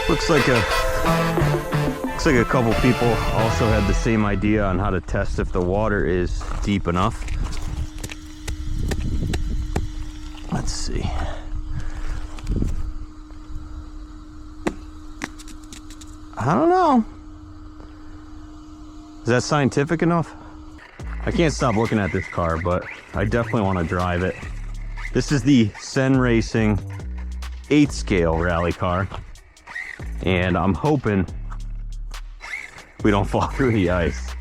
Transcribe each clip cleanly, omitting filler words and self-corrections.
Looks like a couple people also had the same idea on how to test if the water is deep enough. Let's see. I don't know. Is that scientific enough? I can't stop looking at this car, but I definitely want to drive it. This is the CEN Racing 8th scale rally car. And I'm hoping we don't fall through the ice.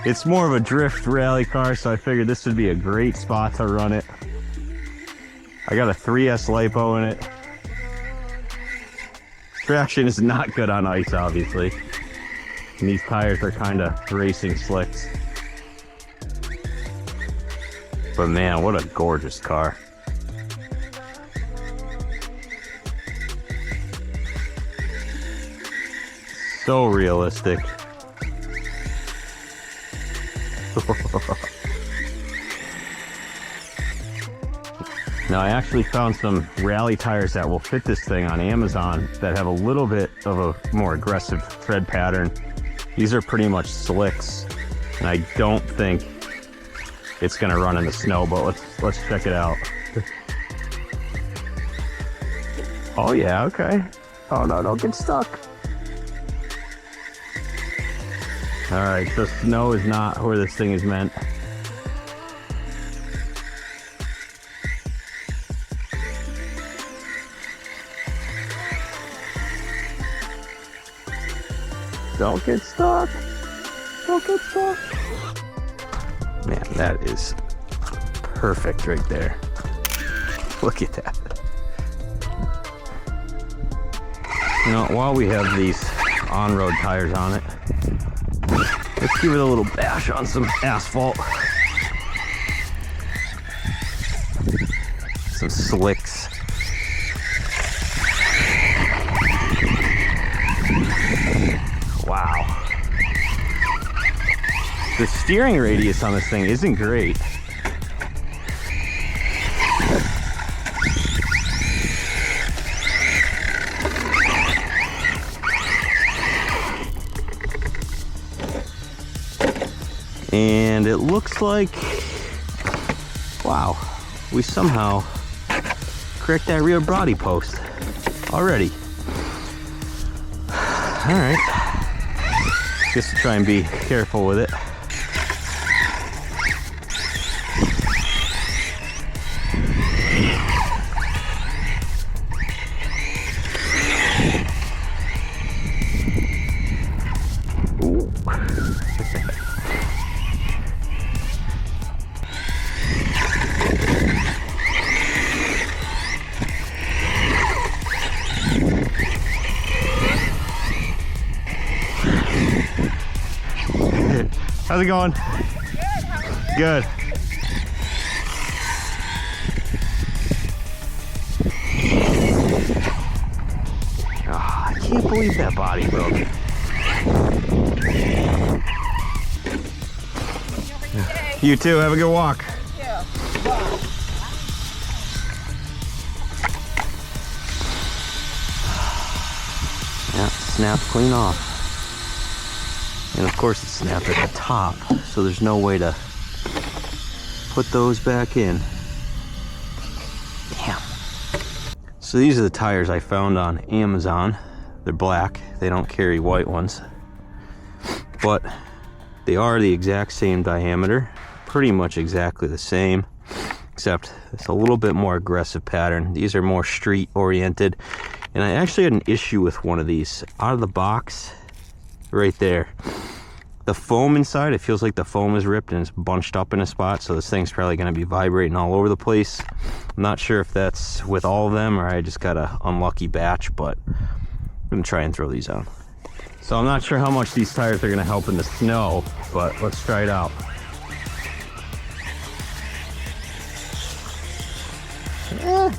It's more of a drift rally car, so I figured this would be a great spot to run it. I got a 3S Lipo in it. Traction is not good on ice, obviously. And these tires are kind of racing slicks. But man, what a gorgeous car. So realistic. Now I actually found some rally tires that will fit this thing on Amazon that have a little bit of a more aggressive tread pattern. These are pretty much slicks, and I don't think it's gonna run in the snow, but let's check it out. Oh yeah, okay. Oh no, don't get stuck. All right, so snow is not where this thing is meant. Don't get stuck. Don't get stuck. Man, that is perfect right there. Look at that. You know, while we have these on-road tires on it, let's give it a little bash on some asphalt. Some slicks. Wow. The steering radius on this thing isn't great. And it looks like, wow, we somehow cracked that rear body post already. All right. Just to try and be careful with it. Ooh. How's it going? Good. Oh, I can't believe that body broke. You too, have a good walk. Yeah. Yeah, snapped clean off. And of course it snapped at the top, so there's no way to put those back in. Damn. So these are the tires I found on Amazon. They're black, they don't carry white ones. But they are the exact same diameter, pretty much exactly the same, except it's a little bit more aggressive pattern. These are more street oriented. And I actually had an issue with one of these. Out of the box, right there, the foam inside, it feels like the foam is ripped and it's bunched up in a spot, so this thing's probably going to be vibrating all over the place. I'm not sure if that's with all of them or I just got a unlucky batch, but I'm going to try and throw these out. So I'm not sure how much these tires are going to help in the snow, but let's try it out.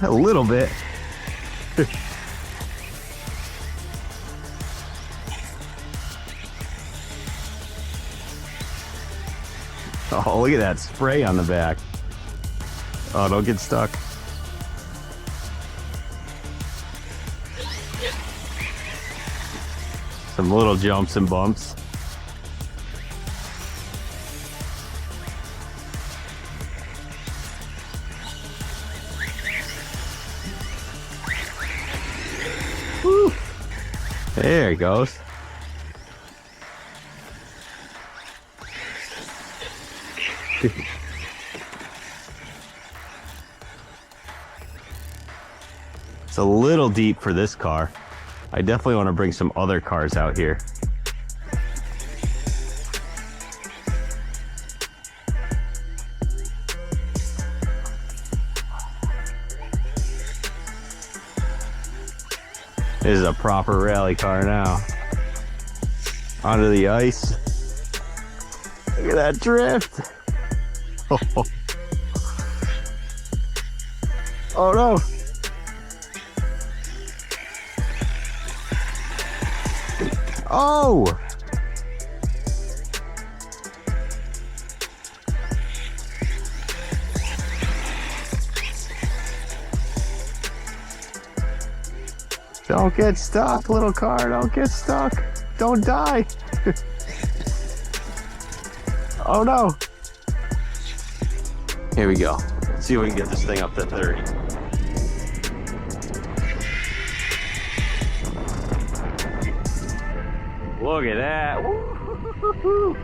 A little bit. Oh, look at that spray on the back. Oh, don't get stuck. Some little jumps and bumps. Woo. There he goes. It's a little deep for this car. I definitely want to bring some other cars out here. This is a proper rally car now. Onto the ice. Look at that drift. Oh, oh no. Oh! Don't get stuck, little car. Don't get stuck. Don't die. Oh no. Here we go. Let's see if we can get this thing up to 30. Look at that. Woo-hoo-hoo-hoo.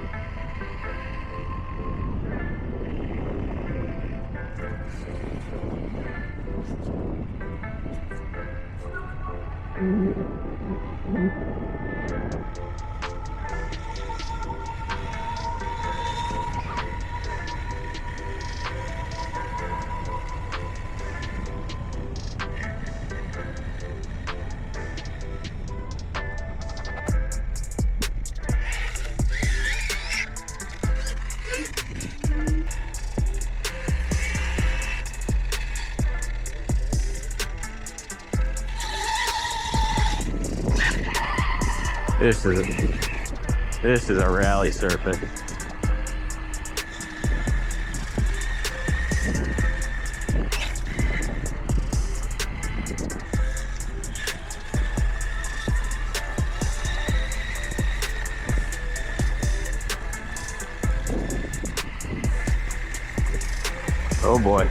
This is a rally serpent. Oh boy.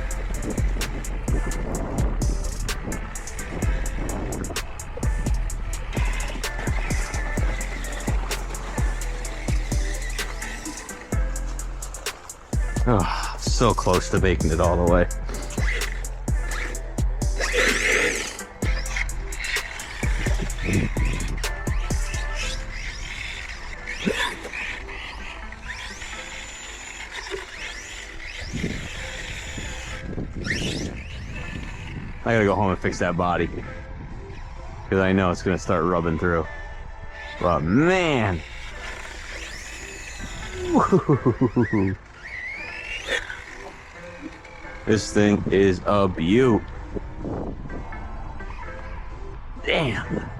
Oh, so close to making it all the way. I gotta go home and fix that body because I know it's gonna start rubbing through. But man, Ooh. This thing is a beaut. Damn.